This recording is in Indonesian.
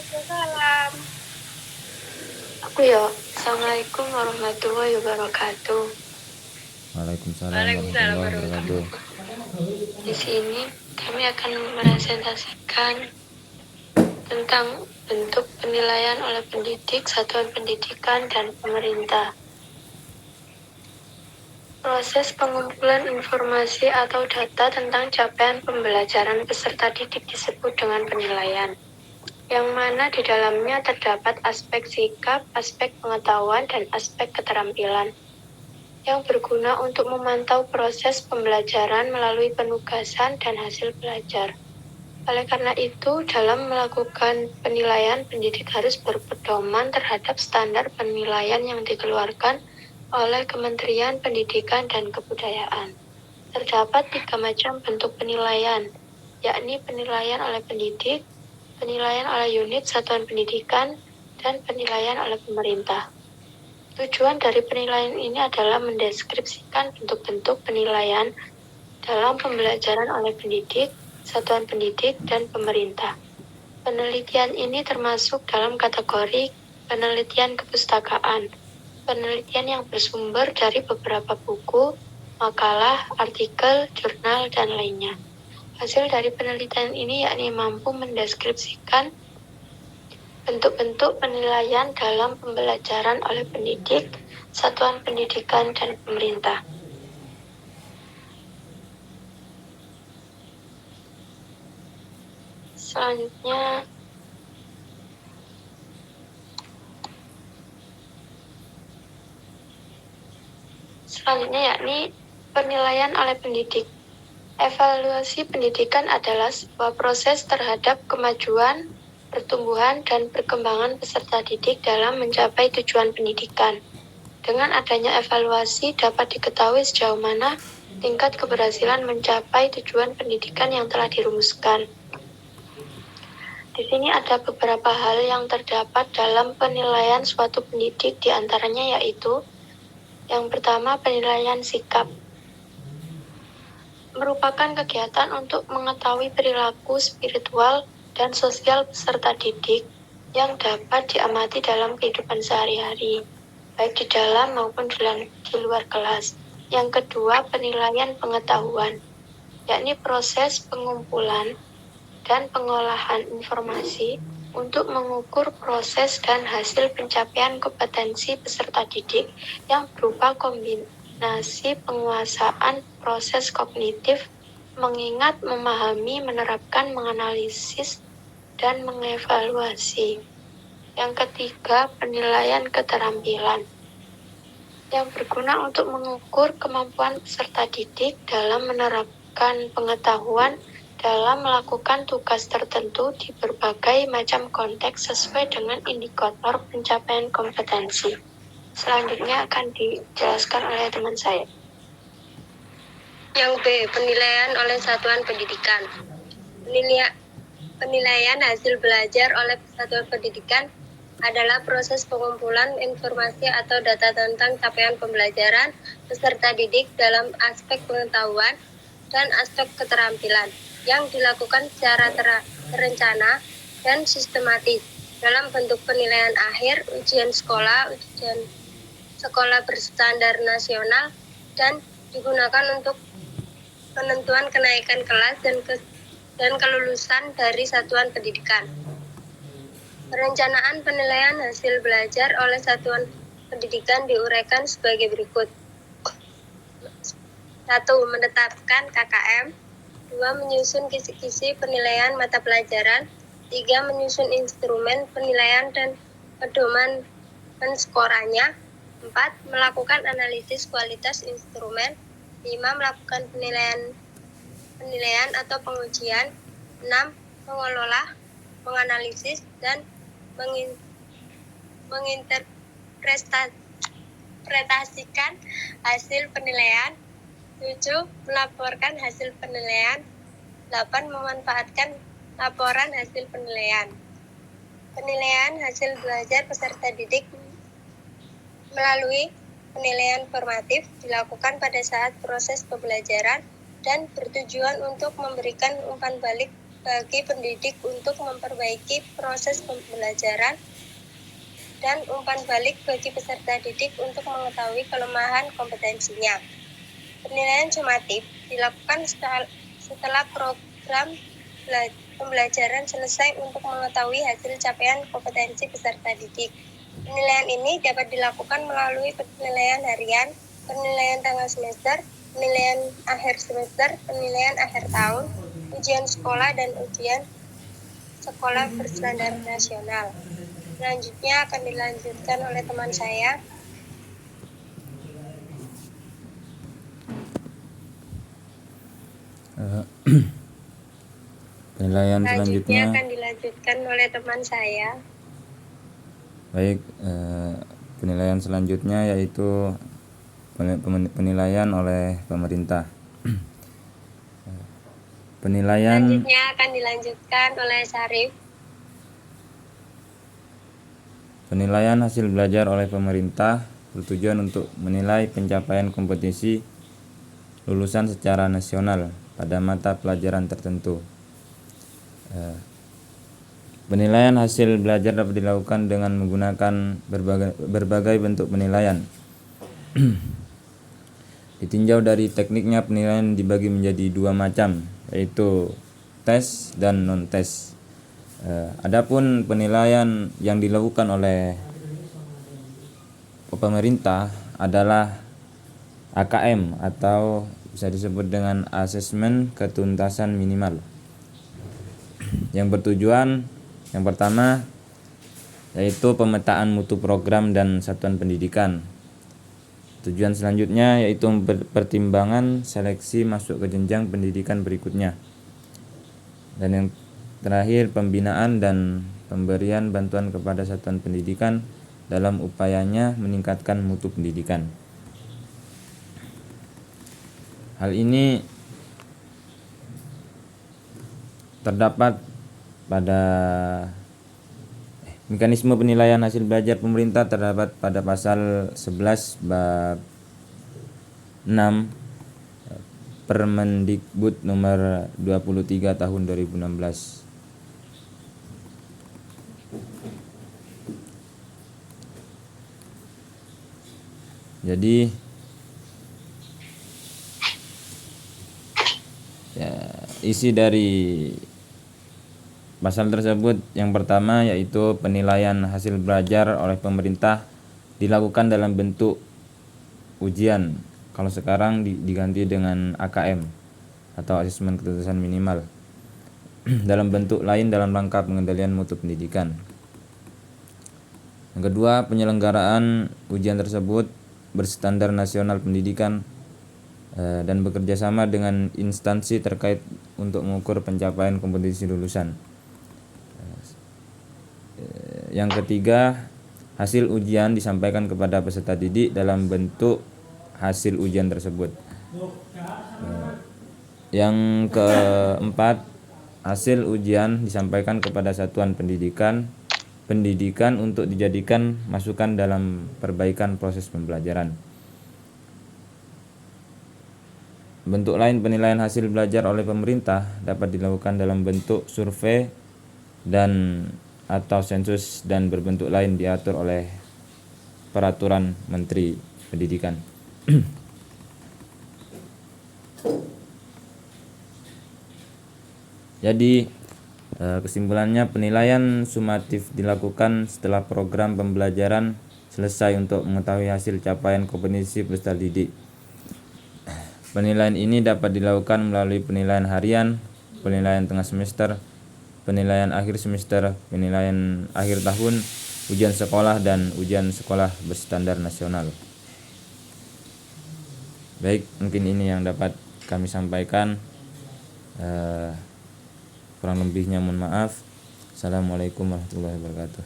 Salam. Assalamualaikum warahmatullahi wabarakatuh. Waalaikumsalam warahmatullahi wabarakatuh. Di sini kami akan presentasikan tentang bentuk penilaian oleh pendidik, satuan pendidikan, dan pemerintah. Proses pengumpulan informasi atau data tentang capaian pembelajaran peserta didik disebut dengan penilaian, yang mana di dalamnya terdapat aspek sikap, aspek pengetahuan, dan aspek keterampilan, yang berguna untuk memantau proses pembelajaran melalui penugasan dan hasil belajar. Oleh karena itu, dalam melakukan penilaian, pendidik harus berpedoman terhadap standar penilaian yang dikeluarkan oleh Kementerian Pendidikan dan Kebudayaan. Terdapat 3 macam bentuk penilaian, yakni penilaian oleh pendidik, penilaian oleh unit satuan pendidikan, dan penilaian oleh pemerintah. Tujuan dari penilaian ini adalah mendeskripsikan bentuk-bentuk penilaian dalam pembelajaran oleh pendidik, satuan pendidik, dan pemerintah. Penelitian ini termasuk dalam kategori penelitian kepustakaan, penelitian yang bersumber dari beberapa buku, makalah, artikel, jurnal, dan lainnya. Hasil dari penelitian ini yakni mampu mendeskripsikan bentuk-bentuk penilaian dalam pembelajaran oleh pendidik, satuan pendidikan, dan pemerintah. Selanjutnya yakni penilaian oleh pendidik. Evaluasi pendidikan adalah sebuah proses terhadap kemajuan, pertumbuhan, dan perkembangan peserta didik dalam mencapai tujuan pendidikan. Dengan adanya evaluasi dapat diketahui sejauh mana tingkat keberhasilan mencapai tujuan pendidikan yang telah dirumuskan. Di sini ada beberapa hal yang terdapat dalam penilaian suatu pendidik, di antaranya yaitu yang pertama, penilaian sikap. Merupakan kegiatan untuk mengetahui perilaku spiritual dan sosial peserta didik yang dapat diamati dalam kehidupan sehari-hari, baik di dalam maupun di luar kelas. Yang kedua, penilaian pengetahuan, yakni proses pengumpulan dan pengolahan informasi untuk mengukur proses dan hasil pencapaian kompetensi peserta didik yang berupa kombinasi penguasaan proses kognitif, mengingat, memahami, menerapkan, menganalisis, dan mengevaluasi. Yang ketiga, penilaian keterampilan, yang berguna untuk mengukur kemampuan peserta didik dalam menerapkan pengetahuan dalam melakukan tugas tertentu di berbagai macam konteks sesuai dengan indikator pencapaian kompetensi. Selanjutnya akan dijelaskan oleh teman saya. Yang B, penilaian oleh satuan pendidikan. Penilaian hasil belajar oleh satuan pendidikan adalah proses pengumpulan informasi atau data tentang capaian pembelajaran peserta didik dalam aspek pengetahuan dan aspek keterampilan yang dilakukan secara terencana dan sistematis dalam bentuk penilaian akhir, ujian sekolah berstandar nasional, dan digunakan untuk penentuan kenaikan kelas dan kelulusan dari satuan pendidikan. Perencanaan penilaian hasil belajar oleh satuan pendidikan diuraikan sebagai berikut. 1. Menetapkan KKM. 2. Menyusun kisi-kisi penilaian mata pelajaran. 3. Menyusun instrumen penilaian dan pedoman penskorannya. 4. Melakukan analisis kualitas instrumen. 5. Melakukan penilaian atau pengujian. 6. Mengelola, menganalisis, dan menginterpretasikan hasil penilaian. 7. Melaporkan hasil penilaian. 8. Memanfaatkan laporan hasil penilaian. Penilaian hasil belajar peserta didik melalui penilaian formatif dilakukan pada saat proses pembelajaran dan bertujuan untuk memberikan umpan balik bagi pendidik untuk memperbaiki proses pembelajaran dan umpan balik bagi peserta didik untuk mengetahui kelemahan kompetensinya. Penilaian sumatif dilakukan setelah program pembelajaran selesai untuk mengetahui hasil capaian kompetensi peserta didik. Penilaian ini dapat dilakukan melalui penilaian harian, penilaian tengah semester, penilaian akhir semester, penilaian akhir tahun, ujian sekolah, dan ujian sekolah berstandar nasional. Selanjutnya akan dilanjutkan oleh teman saya. Penilaian Selanjutnya selanjutnya. akan dilanjutkan oleh teman saya. Baik, penilaian selanjutnya yaitu penilaian oleh pemerintah. Penilaian Selanjutnya akan dilanjutkan oleh Syarif. Penilaian hasil belajar oleh pemerintah bertujuan untuk menilai pencapaian kompetisi lulusan secara nasional pada mata pelajaran tertentu. Penilaian hasil belajar dapat dilakukan dengan menggunakan berbagai bentuk penilaian. Ditinjau dari tekniknya, penilaian dibagi menjadi dua macam, yaitu tes dan non-tes. Adapun penilaian yang dilakukan oleh pemerintah adalah AKM atau bisa disebut dengan asesmen ketuntasan minimal, yang bertujuan yang pertama yaitu pemetaan mutu program dan satuan pendidikan. Tujuan selanjutnya yaitu pertimbangan seleksi masuk ke jenjang pendidikan berikutnya. Dan yang terakhir, pembinaan dan pemberian bantuan kepada satuan pendidikan dalam upayanya meningkatkan mutu pendidikan. Hal ini terdapat pada mekanisme penilaian hasil belajar pemerintah terdapat pada pasal 11 bab 6 Permendikbud nomor 23 tahun 2016. Jadi isi dari pasal tersebut yang pertama yaitu penilaian hasil belajar oleh pemerintah dilakukan dalam bentuk ujian. Kalau sekarang diganti dengan AKM atau asesmen ketuntasan minimal. Dalam bentuk lain dalam rangka pengendalian mutu pendidikan. Yang kedua, penyelenggaraan ujian tersebut berstandar nasional pendidikan dan bekerja sama dengan instansi terkait untuk mengukur pencapaian kompetisi lulusan. Yang ketiga, hasil ujian disampaikan kepada peserta didik dalam bentuk hasil ujian tersebut. Yang keempat, hasil ujian disampaikan kepada satuan pendidikan untuk dijadikan masukan dalam perbaikan proses pembelajaran. Bentuk lain penilaian hasil belajar oleh pemerintah dapat dilakukan dalam bentuk survei dan atau sensus dan berbentuk lain diatur oleh peraturan Menteri Pendidikan. Jadi kesimpulannya, penilaian sumatif dilakukan setelah program pembelajaran selesai untuk mengetahui hasil capaian kompetensi peserta didik. Penilaian ini dapat dilakukan melalui penilaian harian, penilaian tengah semester, penilaian akhir semester, penilaian akhir tahun, ujian sekolah, dan ujian sekolah berstandar nasional. Baik, mungkin ini yang dapat kami sampaikan. Kurang lebihnya mohon maaf. Assalamualaikum warahmatullahi wabarakatuh.